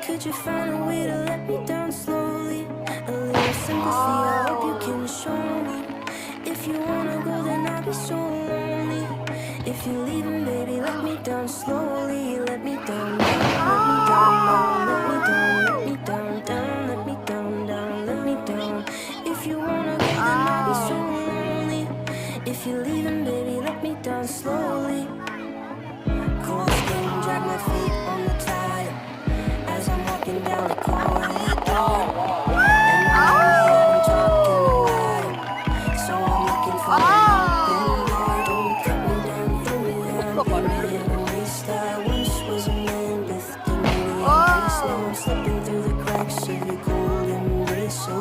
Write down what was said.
Could you find a way to let me down slowly? A little sympathy, I hope you can show me. If you wanna go, then I'll be so lonely. If you're leaving, baby, let me down slowly. Let me down, let me down, let me down, let me down, down, let me down, down, let me down. If you wanna go, then I'll be so lonely. If you're leaving, baby, let me down slowly. Cold skin, drag my feet on the tile as I'm walking down the corridor. And I know we haven't talked in a while, so I'm looking for an open door. Don't cut me down, throw me out, baby, in a waste. I once was a man with dignity and grace. Now I'm slipping through the cracks of your cold embrace. So